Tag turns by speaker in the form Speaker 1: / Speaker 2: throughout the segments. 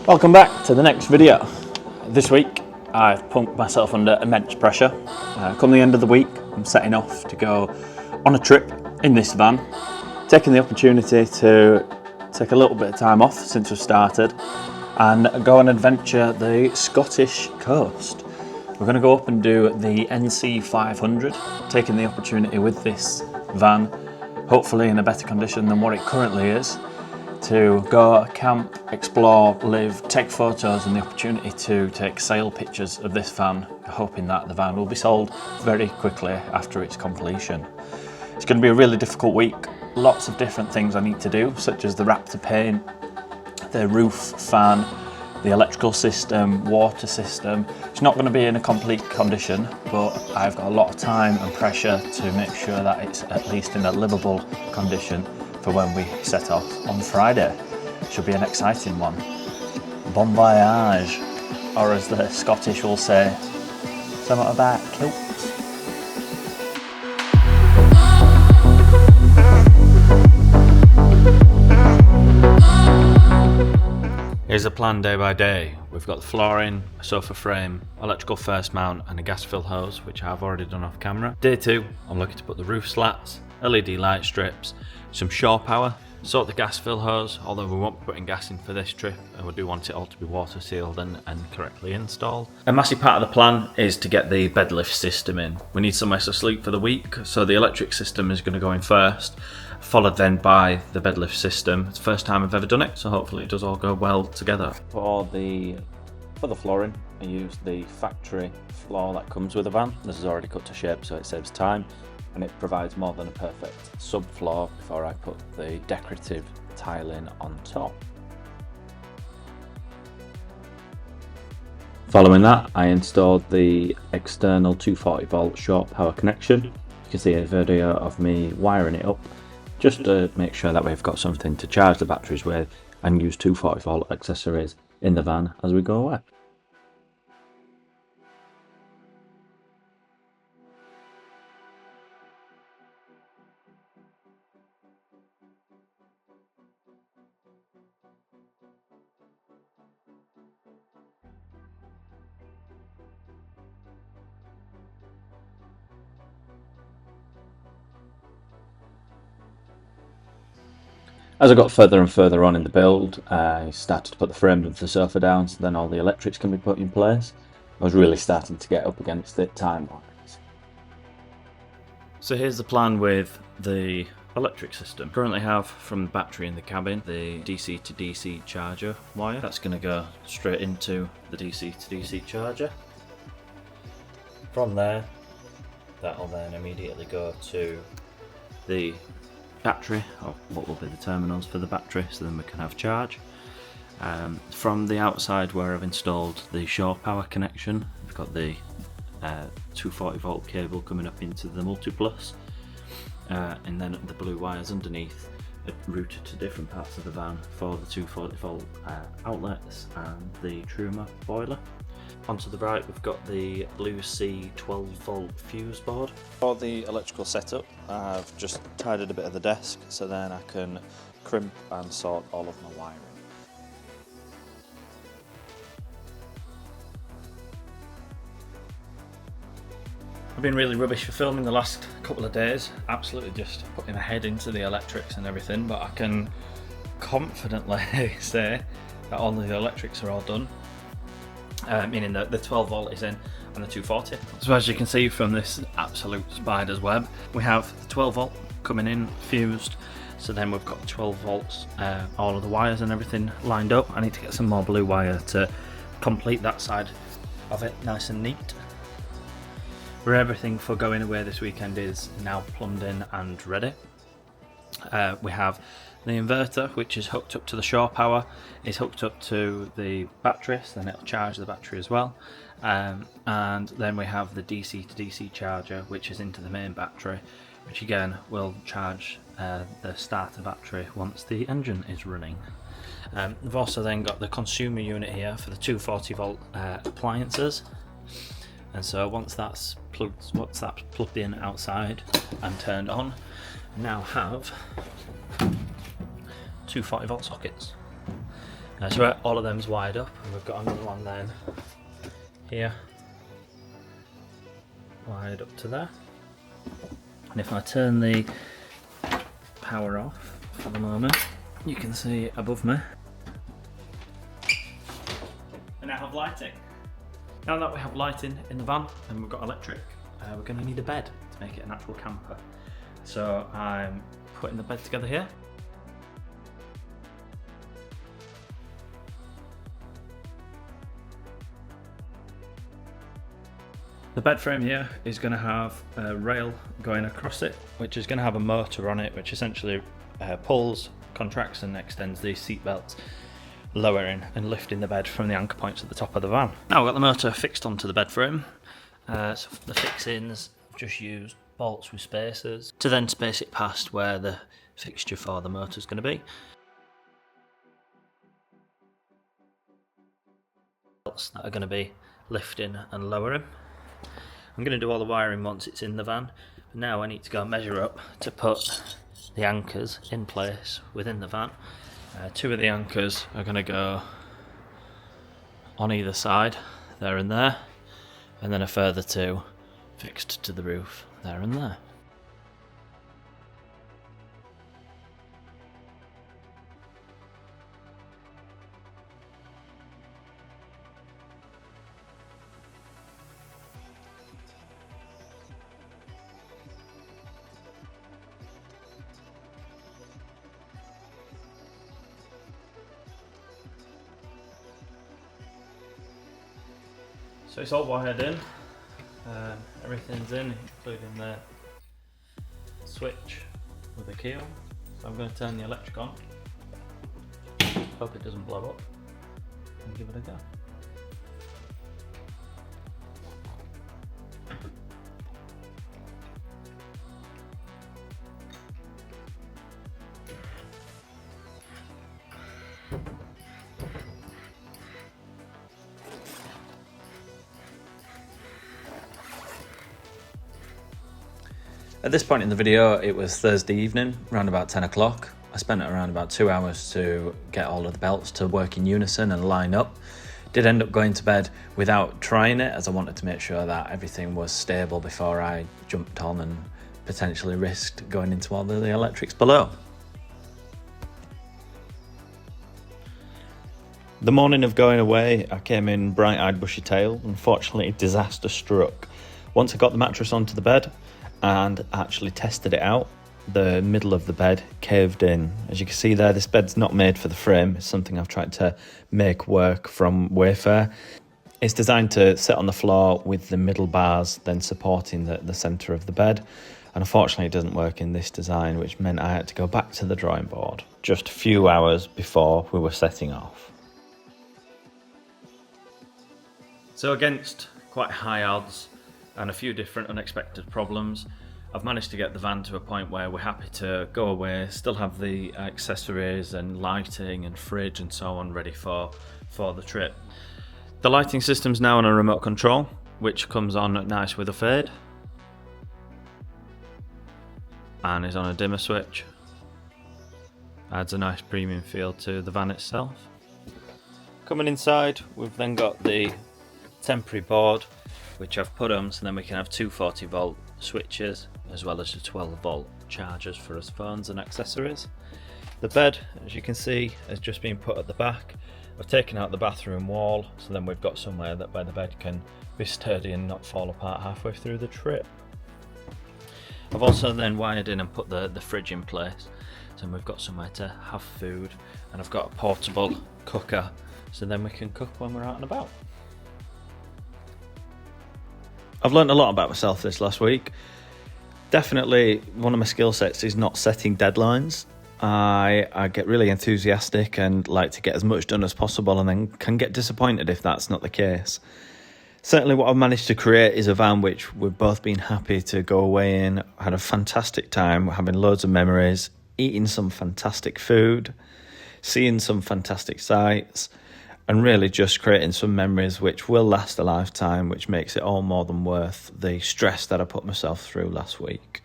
Speaker 1: Welcome back to the next video. This week I've pumped myself under immense pressure. Come the end of the week I'm setting off to go on a trip in this van, taking the opportunity to take a little bit of time off since we've started and go and adventure the Scottish coast. We're going to go up and do the NC500, taking the opportunity with this van, hopefully in a better condition than what it currently is, to go camp, explore, live, take photos, and the opportunity to take sale pictures of this van, hoping that the van will be sold very quickly after its completion. It's going to be a really difficult week. Lots of different things I need to do, such as the Raptor paint, the roof fan, the electrical system, water system. It's not going to be in a complete condition, but I've got a lot of time and pressure to make sure that it's at least in a livable condition for when we set off on Friday. Should be an exciting one. Bon voyage, or as the Scottish will say, something about kilts. Here's a plan day by day. We've got the flooring, a sofa frame, electrical first mount and a gas fill hose, which I've already done off camera. Day 2, I'm looking to put the roof slats, LED light strips, some shore power, sort the gas fill hose, although we won't be putting gas in for this trip and we do want it all to be water sealed and correctly installed. A massive part of the plan is to get the bed lift system in. We need somewhere to sleep for the week, so the electric system is going to go in first, followed then by the bed lift system. It's the first time I've ever done it, so hopefully it does all go well together. For the flooring, I used the factory floor that comes with the van. This is already cut to shape, so it saves time and it provides more than a perfect subfloor before I put the decorative tiling on top. Following that, I installed the external 240 volt short power connection. You can see a video of me wiring it up just to make sure that we've got something to charge the batteries with and use 240 volt accessories in the van as we go away. As I got further and further on in the build, I started to put the frame of the sofa down so then all the electrics can be put in place. I was really starting to get up against it time-wise. So here's the plan with the electric system. Currently have from the battery in the cabin the DC to DC charger wire. That's going to go straight into the DC to DC charger. From there, that'll then immediately go to the battery, or what will be the terminals for the battery, so then we can have charge. From the outside where I've installed the shore power connection, we've got the 240 volt cable coming up into the multi-plus, and then the blue wires underneath are routed to different parts of the van for the 240 volt outlets and the Truma boiler. Onto the right we've got the Blue Sea 12 volt fuse board. For the electrical setup I've just tidied a bit of the desk so then I can crimp and sort all of my wiring. I've been really rubbish for filming the last couple of days, absolutely just putting my head into the electrics and everything, but I can confidently say that all of the electrics are all done. Meaning that the 12 volt is in and the 240. So as you can see from this absolute spider's web, we have the 12 volt coming in fused, so then we've got 12 volts, all of the wires and everything lined up. I need to get some more blue wire to complete that side of it nice and neat. Where everything for going away this weekend is now plumbed in and ready. We have the inverter, which is hooked up to the shore power, is hooked up to the battery, so then it'll charge the battery as well. And then we have the DC to DC charger, which is into the main battery, which again will charge the starter battery once the engine is running. We've also then got the consumer unit here for the 240 volt appliances. And so once that's plugged in outside and turned on, I now have two 40 volt sockets. So all of them's wired up, and we've got another one then here, wired up to there. And if I turn the power off for the moment, you can see above me. And now have lighting. Now that we have lighting in the van and we've got electric, we're going to need a bed to make it an actual camper. So I'm putting the bed together here. The bed frame here is going to have a rail going across it, which is going to have a motor on it, which essentially pulls, contracts and extends these seat belts, lowering and lifting the bed from the anchor points at the top of the van. Now I've got the motor fixed onto the bed frame, so for the fixings I've just used bolts with spacers to then space it past where the fixture for the motor is going to be. Bolts that are going to be lifting and lowering. I'm going to do all the wiring once it's in the van. Now I need to go measure up to put the anchors in place within the van. Two of the anchors are going to go on either side, there and there, and then a further two fixed to the roof, there and there. So it's all wired in, everything's in, including the switch with the key on. So I'm going to turn the electric on, hope it doesn't blow up, and give it a go. At this point in the video, it was Thursday evening, around about 10 o'clock. I spent around about 2 hours to get all of the belts to work in unison and line up. Did end up going to bed without trying it, as I wanted to make sure that everything was stable before I jumped on and potentially risked going into all the electrics below. The morning of going away, I came in bright-eyed, bushy-tailed. Unfortunately, disaster struck. Once I got the mattress onto the bed and actually tested it out, the middle of the bed caved in. As you can see there, this bed's not made for the frame. It's something I've tried to make work from Wayfair. It's designed to sit on the floor with the middle bars then supporting the centre of the bed. And unfortunately, it doesn't work in this design, which meant I had to go back to the drawing board just a few hours before we were setting off. So against quite high odds and a few different unexpected problems, I've managed to get the van to a point where we're happy to go away, still have the accessories and lighting and fridge and so on ready for the trip. The lighting system's now on a remote control, which comes on nice with a fade and is on a dimmer switch. Adds a nice premium feel to the van itself. Coming inside, we've then got the temporary board, which I've put on so then we can have two 40 volt switches as well as the 12 volt chargers for us phones and accessories. The bed, as you can see, has just been put at the back. I've taken out the bathroom wall, so then we've got somewhere where the bed can be sturdy and not fall apart halfway through the trip. I've also then wired in and put the fridge in place, so we've got somewhere to have food, and I've got a portable cooker, so then we can cook when we're out and about. I've learned a lot about myself this last week. Definitely one of my skill sets is not setting deadlines. I get really enthusiastic and like to get as much done as possible, and then can get disappointed if that's not the case. Certainly what I've managed to create is a van which we've both been happy to go away in, had a fantastic time, having loads of memories, eating some fantastic food, seeing some fantastic sights, and really just creating some memories which will last a lifetime, which makes it all more than worth the stress that I put myself through last week.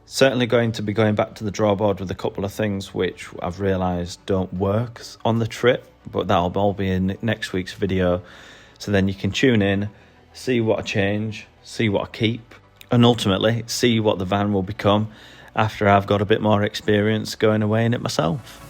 Speaker 2: Certainly going to be going back to the drawboard with a couple of things which I've realised don't work on the trip, but that'll all be in next week's video. So then you can tune in, see what I change, see what I keep, and ultimately see what the van will become after I've got a bit more experience going away in it myself.